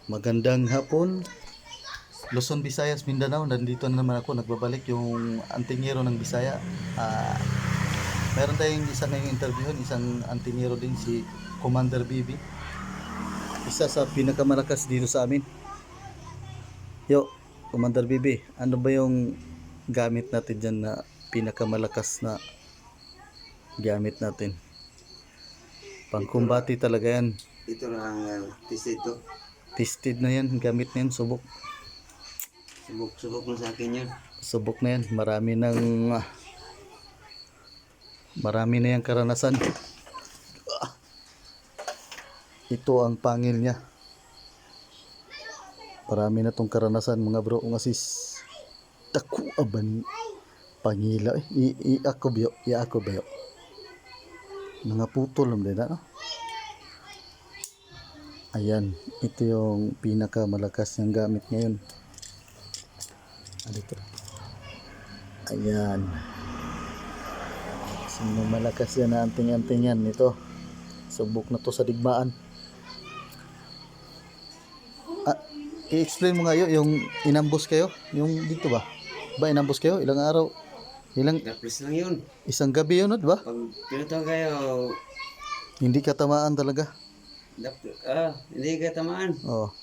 Magandang hapon, Luzon, Visayas, Mindanao. Nandito na naman ako, nagbabalik yung antingero ng Bisaya. Meron tayong isa ngayong interviewin, isang antingero din, si Commander Bibi. Isa sa pinakamalakas dito sa amin. Yo, Commander Bibi, ano ba yung gamit natin dyan na pinakamalakas na gamit natin? Pangkumbati talaga yan. Ito na ang ito. Tested na yan, gamit na yan, subok. Subok na sa akin yun. Subok na yan, marami na yung karanasan. Ito ang pangil niya. Marami na tong karanasan mga bro, mga sis. Taku aban pangila ako bayo. Mga putol lang din no? Ayan, ito yung pinakamalakas niyang gamit ngayon. Dito. Ayan. Sino malakas yan na anting-anting yan. Ito. Subok na to sa digmaan. I-explain mo nga yung inambos kayo. Yung dito ba? Inambos kayo? Ilang araw? Tapos lang yun. Isang gabi yun, di ba? Pag pinutang kayo, Hindi katamaan talaga. hindi ka tamaan. Oh.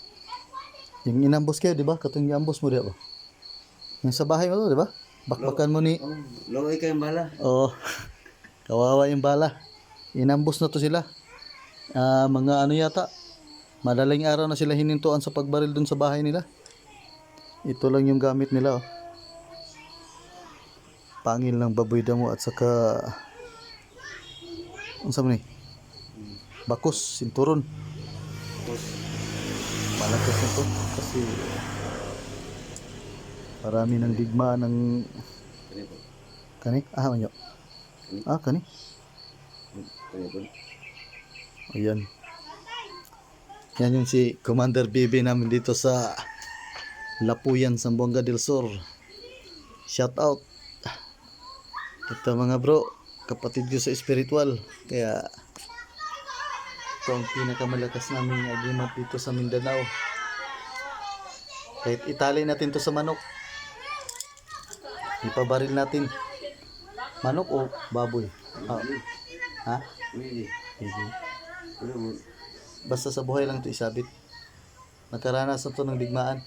Yung inambos kayo, di ba? Katong iambos mo, di ba? Yung sa bahay mo, di ba? Bakbakan mo ni... Loy kayong bala. Oh. Kawawa yung bala. Inambos na to sila. Mga ano yata. Madaling araw na sila hinintuan sa pagbaril dun sa bahay nila. Ito lang yung gamit nila. Oh. Pangil ng baboy damo at saka... Ano sabi ni? Bakos, sinturon. Malakas na to kasi marami ng digma ng kani? Manyo. Kani? Ayan. Yan yung si Commander Bibi namin dito sa Lapuyan, Zamboanga del Sur. Shout out. Ito mga bro, kapatid ko sa spiritual. Kaya ito ang pinakamalakas naming agreement dito sa Mindanao. Kahit itali natin to sa manok, ipabaril natin. Manok o baboy? Ha? Hindi. Basta sa buhay lang to isabit. Nakaranas na to ng digmaan.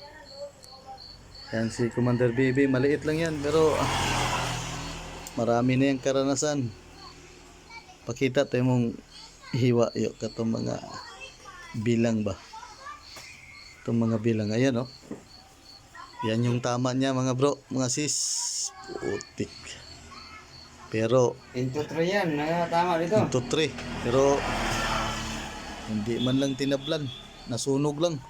Yan si Commander Bibi, maliit lang yan pero marami na yung karanasan. Pakita tayo mong hiwa yo katong mga bilang ba. Itong mga bilang. Ayan oh. Yan yung tama niya mga bro, mga sis. Putik. Pero Into 3 yan. Tama dito. 2-3. Pero hindi man lang tinablan. Nasunog lang.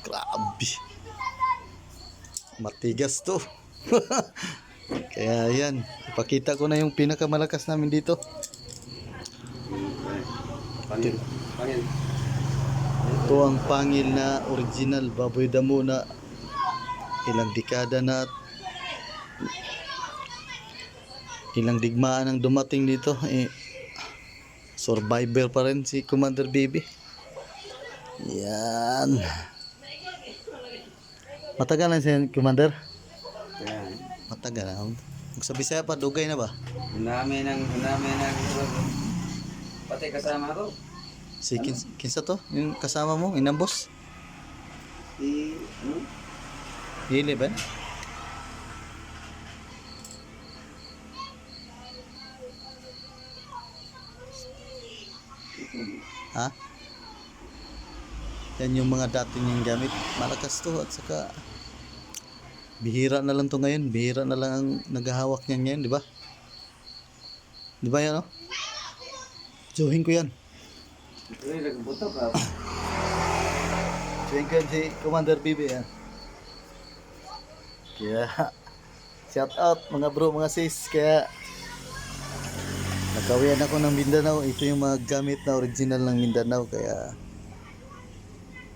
Grabe. Matigas to. Kaya yan. Ipakita ko na yung pinakamalakas namin dito. Pangil. Ito ang pangil na original baboy damo na ilang dekada na ilang digmaan ang dumating dito. Survivor pa rin si Commander Bibi. Yan. Matagal na siya, Commander? Yan. Matagal na. Magsabi sa'yo pa, dugay na ba? Unami ng pati kasama ko. Si kinsa to? Yung kasama mo, inambos? Ano? Hili ba? Ha? Yan yung mga dati niyang gamit. Malakas to at saka bihira na lang to ngayon. Bihira na lang ang naghahawak niyan ngayon, di ba? Di ba yan, no? Johin ko yan. Uy, nagbuto ka. Johin ko yan si Commander Bibi, yan. Kaya, shout out mga bro, mga sis. Kaya, nakawian ako ng Mindanao. Ito yung mga gamit na original ng Mindanao. Kaya,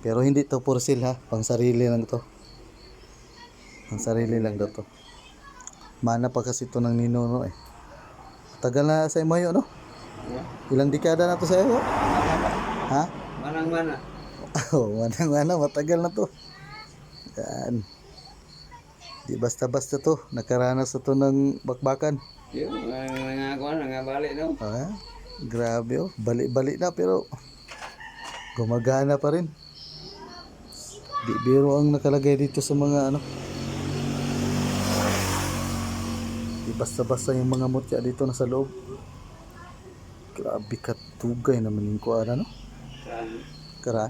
pero hindi to for sale ha. Pang sarili lang to. Pang sarili lang daw to. Mana pa kasi to ng ninuno eh. Tagal na sa imo yun, no? Ilang dekada na to sa iyo? Ha? Manang-mana. Oh, mana matagal na to. Yan. Di basta-basta to. Nakaranas na to ng bakbakan. Yun, nangabali no. Ah, grabe oh. Bali-bali na pero gumagana pa rin. Di biro ang nakalagay dito sa mga ano. Di basta-basta yung mga mutya dito na sa loob. Grabe katugay naman yung kuara no. Kara.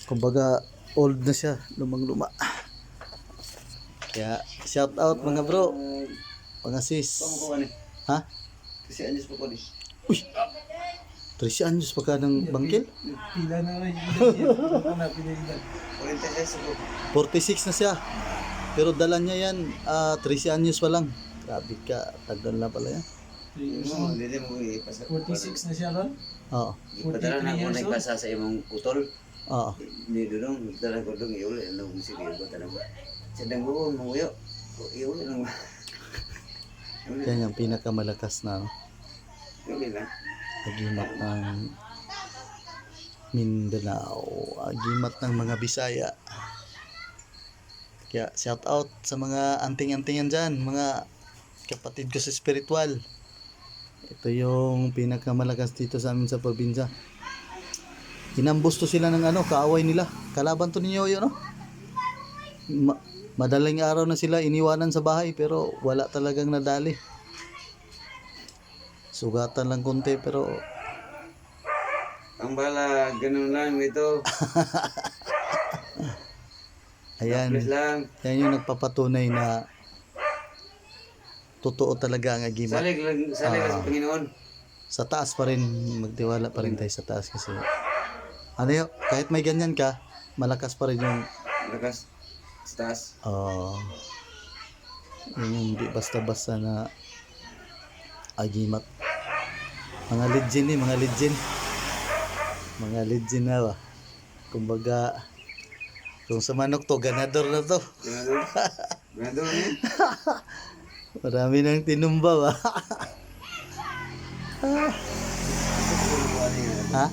Kumbaga old na siya, lumang-luma. Kaya shout out mga bro, mga sis. Pamukuha ni. Ha? Kasi anyos pa ko ni. Uy! 13 anyos pa ka ng bangkil? Pila na rin. Ano na, pila ilan. 46 ako. 46 na siya. Pero dala niya yan, 13 anyos pa lang. Grabe ka, tagal na pala yan. 3 years Mo, old. hindi mo ipasa. 46 na siya ron. Oo. Ipadala na ako 43 na years ipasa sa imong utol. Oo. Ni dudong, ipadala ko dong iuli. Ano kung sige ko tanong ba? Sa danggo mo uyo. Iuli lang ba? Yan yung pinakamalakas na ano, Iuli lang. agimat ng Mindanao, agimat ng mga Bisaya. Kaya shout out sa mga anting-antingan dyan, mga kapatid ko sa spiritual. Ito yung pinakamalakas dito sa amin sa probinsya. Inambos to sila ng ano, kaaway nila. Kalaban to ni Yoyo, no? Madaling araw na sila iniwanan sa bahay pero wala talagang nadali. Sugatan lang konti pero Ang bala, ganun lang ito. ayan, Please lang. yan yung nagpapatunay na totoo talaga ang agimat. Salig lang sa Panginoon. Sa taas pa rin, magtiwala pa rin tayo sa taas kasi ano yun, kahit may ganyan ka, malakas pa rin yung Lakas. Sa taas. yung hindi basta-basta na agimat. Mga legend eh, mga legend. Mga legend na ba? Kumbaga, kung sa manok to, ganador na to. Ganador. Ganador niya. Marami nang tinumba ba? Ha?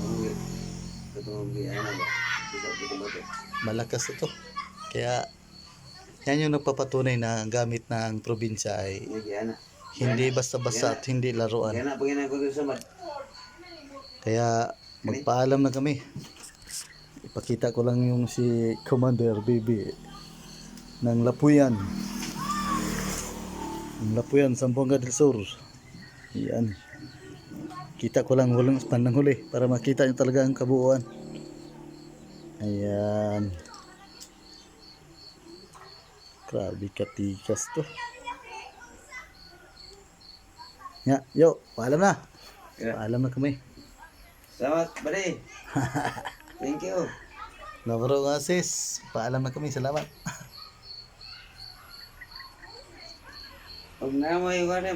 Malakas ito. Kaya, yan yung nagpapatunay na ang gamit ng probinsya ay hindi basta-basta at hindi laruan. Yan na, pag ko sa mat. Kaya magpaalam na kami. Ipakita ko lang yung si Commander BB ng Lapuyan. Ng Lapuyan, Zamboanga del Sur. Yan. Kita ko lang hulang pandang huli para makita nyo talaga ang kabuuan. Ayan. Grabe katikas to. Ya, yo, paalam na. Paalam na kami. Salamat, buddy. Thank you. Nabro nga sis, paalam na kami, salamat. Huwag na mo yung